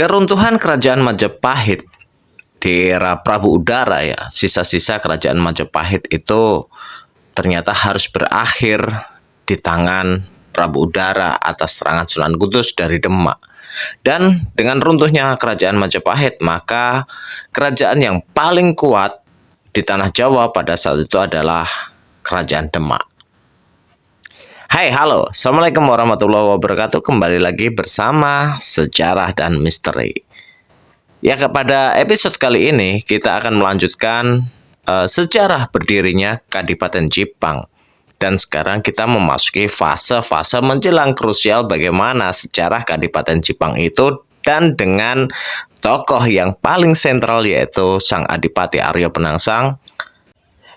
Keruntuhan kerajaan Majapahit di era Prabu Udara ya, sisa-sisa kerajaan Majapahit itu ternyata harus berakhir di tangan Prabu Udara atas serangan Sunan Kudus dari Demak. Dan dengan runtuhnya kerajaan Majapahit, maka kerajaan yang paling kuat di tanah Jawa pada saat itu adalah kerajaan Demak. Hai, halo, Assalamualaikum warahmatullahi wabarakatuh. Kembali lagi bersama Sejarah dan Misteri. Ya, kepada episode kali ini kita akan melanjutkan sejarah berdirinya Kadipaten Jipang. Dan sekarang kita memasuki fase-fase menjelang krusial bagaimana sejarah Kadipaten Jipang itu, dan dengan tokoh yang paling sentral yaitu Sang Adipati Arya Penangsang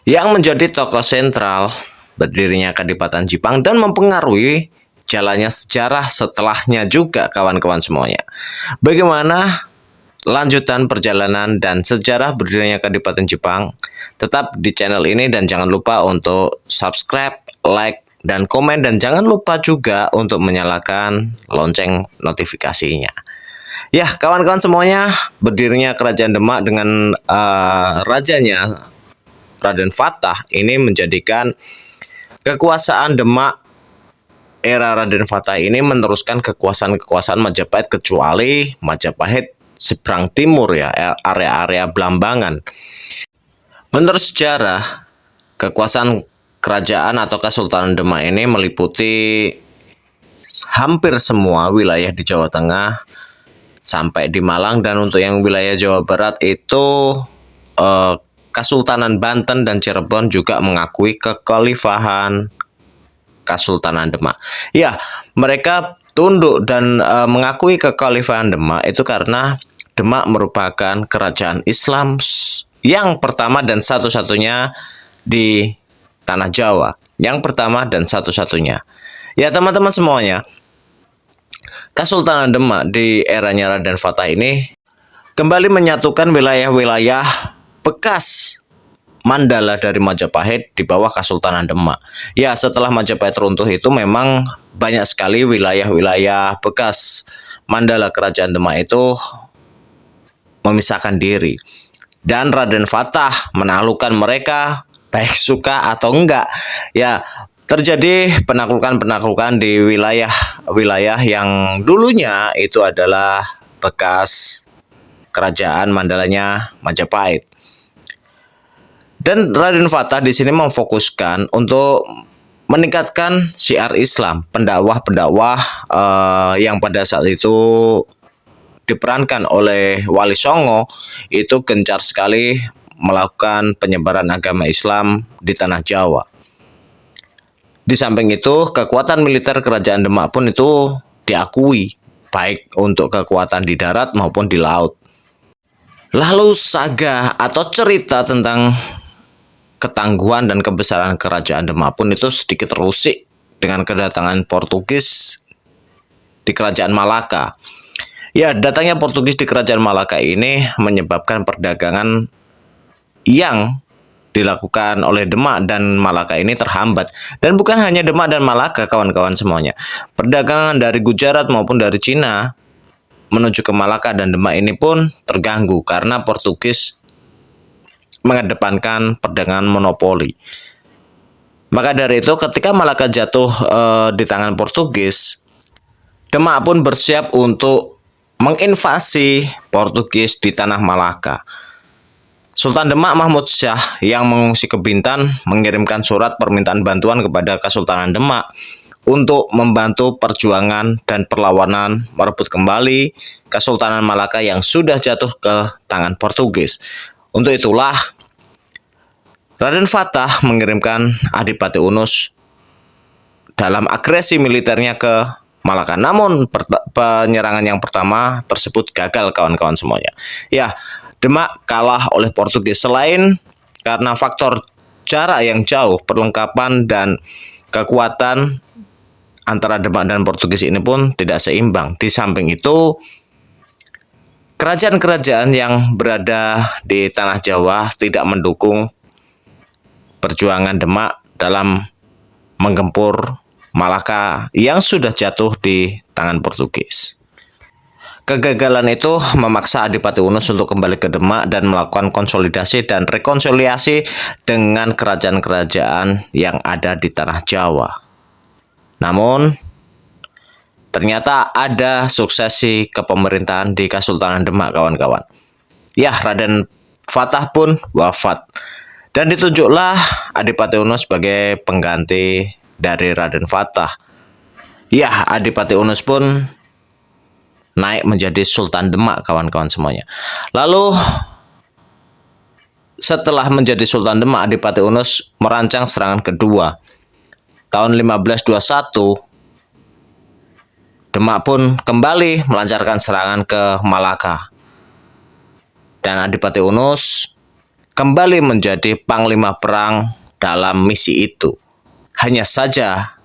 yang menjadi tokoh sentral berdirinya Kadipaten Jipang dan mempengaruhi jalannya sejarah setelahnya juga, kawan-kawan semuanya. Bagaimana lanjutan perjalanan dan sejarah berdirinya Kadipaten Jipang? Tetap di channel ini dan jangan lupa untuk subscribe, like, dan komen, dan jangan lupa juga untuk menyalakan lonceng notifikasinya. Ya, kawan-kawan semuanya, berdirinya Kerajaan Demak dengan rajanya Raden Fatah ini menjadikan kekuasaan Demak era Raden Fatah ini meneruskan kekuasaan Majapahit, kecuali Majapahit seberang timur ya, area-area Blambangan. Menurut sejarah, kekuasaan kerajaan atau Kesultanan Demak ini meliputi hampir semua wilayah di Jawa Tengah sampai di Malang, dan untuk yang wilayah Jawa Barat itu Kesultanan Banten dan Cirebon juga mengakui kekhalifahan Kesultanan Demak. Ya, mereka tunduk dan mengakui kekhalifahan Demak itu karena Demak merupakan kerajaan Islam yang pertama dan satu-satunya di tanah Jawa. Yang pertama dan satu-satunya. Ya, teman-teman semuanya, Kesultanan Demak di eranya Raden Fatah ini kembali menyatukan wilayah-wilayah bekas Mandala dari Majapahit di bawah Kesultanan Demak. Ya, setelah Majapahit runtuh itu memang banyak sekali wilayah-wilayah bekas Mandala kerajaan Demak itu memisahkan diri. Dan Raden Fatah menaklukkan mereka baik suka atau enggak. Ya, terjadi penaklukan-penaklukan di wilayah-wilayah yang dulunya itu adalah bekas kerajaan Mandalanya Majapahit. Dan Raden Fatah di sini memfokuskan untuk meningkatkan syiar Islam. Pendakwah-pendakwah yang pada saat itu diperankan oleh Wali Songo itu gencar sekali melakukan penyebaran agama Islam di tanah Jawa. Di samping itu, kekuatan militer kerajaan Demak pun itu diakui, baik untuk kekuatan di darat maupun di laut. Lalu saga atau cerita tentang ketangguhan dan kebesaran kerajaan Demak pun itu sedikit terusik dengan kedatangan Portugis di kerajaan Malaka. Ya, datangnya Portugis di kerajaan Malaka ini menyebabkan perdagangan yang dilakukan oleh Demak dan Malaka ini terhambat. Dan bukan hanya Demak dan Malaka, kawan-kawan semuanya. Perdagangan dari Gujarat maupun dari Cina menuju ke Malaka dan Demak ini pun terganggu karena Portugis mengedepankan perdagangan monopoli. Maka dari itu, ketika Malaka jatuh di tangan Portugis, Demak pun bersiap untuk menginvasi Portugis di tanah Malaka. Sultan Demak Mahmud Syah yang mengungsi ke Bintan mengirimkan surat permintaan bantuan kepada Kesultanan Demak untuk membantu perjuangan dan perlawanan merebut kembali Kesultanan Malaka yang sudah jatuh ke tangan Portugis. Untuk itulah Raden Fatah mengirimkan Adipati Unus dalam agresi militernya ke Malaka. Namun penyerangan yang pertama tersebut gagal, kawan-kawan semuanya. Ya, Demak kalah oleh Portugis. Selain karena faktor jarak yang jauh, perlengkapan dan kekuatan antara Demak dan Portugis ini pun tidak seimbang. Di samping itu, kerajaan-kerajaan yang berada di tanah Jawa tidak mendukung perjuangan Demak dalam menggempur Malaka yang sudah jatuh di tangan Portugis. Kegagalan itu memaksa Adipati Unus untuk kembali ke Demak dan melakukan konsolidasi dan rekonsiliasi dengan kerajaan-kerajaan yang ada di tanah Jawa. Namun, ternyata ada suksesi kepemerintahan di Kesultanan Demak, kawan-kawan. Ya, Raden Fatah pun wafat. Dan ditunjuklah Adipati Unus sebagai pengganti dari Raden Fatah. Ya, Adipati Unus pun naik menjadi Sultan Demak, kawan-kawan semuanya. Lalu setelah menjadi Sultan Demak, Adipati Unus merancang serangan kedua. Tahun 1521, Demak pun kembali melancarkan serangan ke Malaka. Dan Adipati Unus kembali menjadi panglima perang dalam misi itu. Hanya saja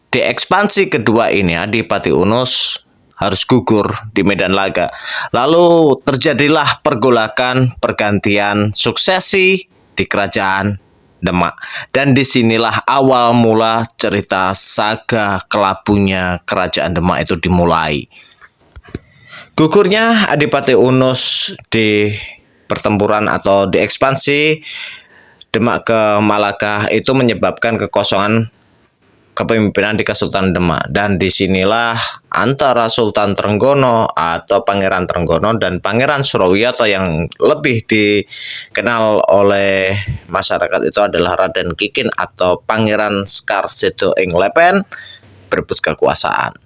di ekspansi kedua ini Adipati Unus harus gugur di medan laga. Lalu terjadilah pergolakan pergantian suksesi di kerajaan Demak. Dan disinilah awal mula cerita saga kelabunya kerajaan Demak itu dimulai. Gugurnya Adipati Unus di pertempuran atau di ekspansi Demak ke Malaka itu menyebabkan kekosongan kepemimpinan di Kesultanan Demak. Dan disinilah antara Sultan Trenggono atau Pangeran Trenggono dan Pangeran Surawiyato yang lebih dikenal oleh masyarakat itu adalah Raden Kikin atau Pangeran Sekar Seto ing Lepen berebut kekuasaan.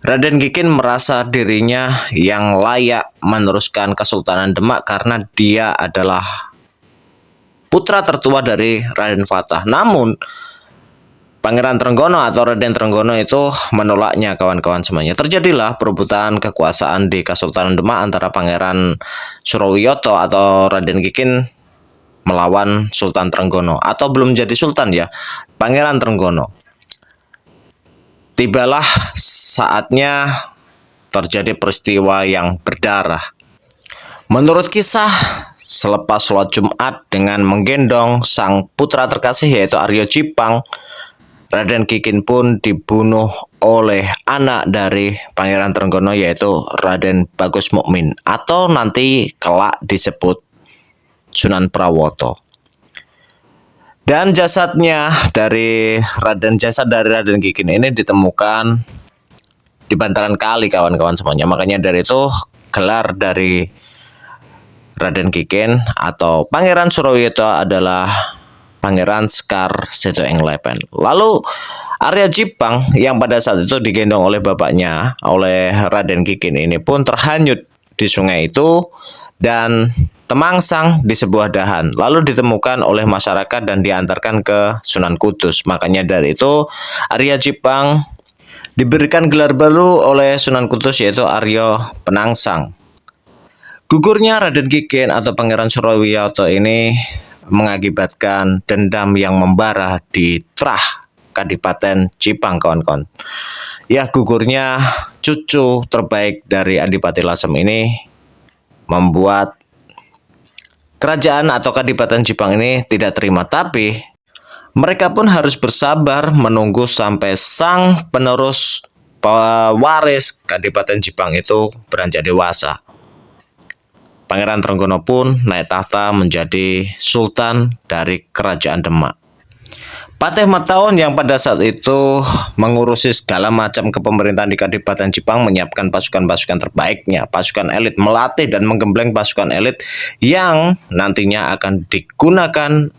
Raden Kikin merasa dirinya yang layak meneruskan Kesultanan Demak karena dia adalah putra tertua dari Raden Fatah. Namun Pangeran Trenggono atau Raden Trenggono itu menolaknya, kawan-kawan semuanya. Terjadilah perebutan kekuasaan di Kesultanan Demak antara Pangeran Surawiyato atau Raden Kikin melawan Sultan Trenggono, atau belum jadi sultan ya, Pangeran Trenggono. Tibalah saatnya terjadi peristiwa yang berdarah. Menurut kisah, selepas sholat Jumat dengan menggendong sang putra terkasih yaitu Aryo Cipang, Raden Kikin pun dibunuh oleh anak dari Pangeran Trenggono yaitu Raden Bagus Mukmin atau nanti kelak disebut Sunan Prawoto. Dan jasad dari Raden Kikin ini ditemukan di bantaran kali, kawan-kawan semuanya. Makanya dari itu gelar dari Raden Kikin atau Pangeran Surawiyato adalah Pangeran Sekar Seto ing Lepen. Lalu Arya Cipang yang pada saat itu digendong oleh bapaknya, oleh Raden Kikin ini pun terhanyut di sungai itu dan temangsang di sebuah dahan. Lalu ditemukan oleh masyarakat dan diantarkan ke Sunan Kudus. Makanya dari itu Arya Cipang diberikan gelar baru oleh Sunan Kudus yaitu Aryo Penangsang. Gugurnya Raden Kikin atau Pangeran Surawiyato ini mengakibatkan dendam yang membara di Trah, Kadipaten Cipang, kawan-kawan. Ya, gugurnya cucu terbaik dari Adipati Lasem ini membuat kerajaan atau Kadipaten Cipang ini tidak terima, tapi mereka pun harus bersabar menunggu sampai sang penerus pewaris Kadipaten Cipang itu beranjak dewasa. Pangeran Trenggono pun naik tahta menjadi sultan dari kerajaan Demak. Patih Mataun yang pada saat itu mengurusi segala macam kepemerintahan di Kadipaten Cipang menyiapkan pasukan-pasukan terbaiknya, pasukan elit, melatih dan menggembleng pasukan elit yang nantinya akan digunakan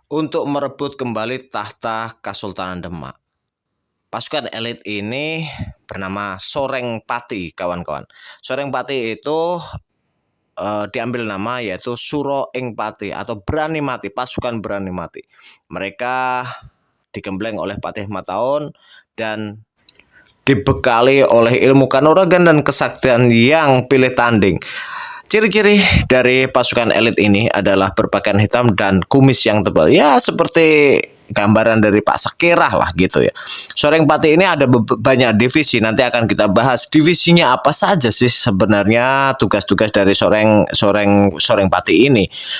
untuk merebut kembali tahta Kesultanan Demak. Pasukan elit ini bernama Soreng Pati, kawan-kawan. Soreng Pati itu diambil nama yaitu Suro ing Pati atau berani mati, pasukan berani mati. Mereka digembleng oleh Patih Mataun dan dibekali oleh ilmu kanuragan dan kesaktian yang pilih tanding. Ciri-ciri dari pasukan elit ini adalah berpakaian hitam dan kumis yang tebal. Ya, seperti gambaran dari Pak Sakirah lah gitu ya. Soreng Pati ini ada banyak divisi, nanti akan kita bahas divisinya apa saja sih sebenarnya tugas-tugas dari Soreng Pati ini.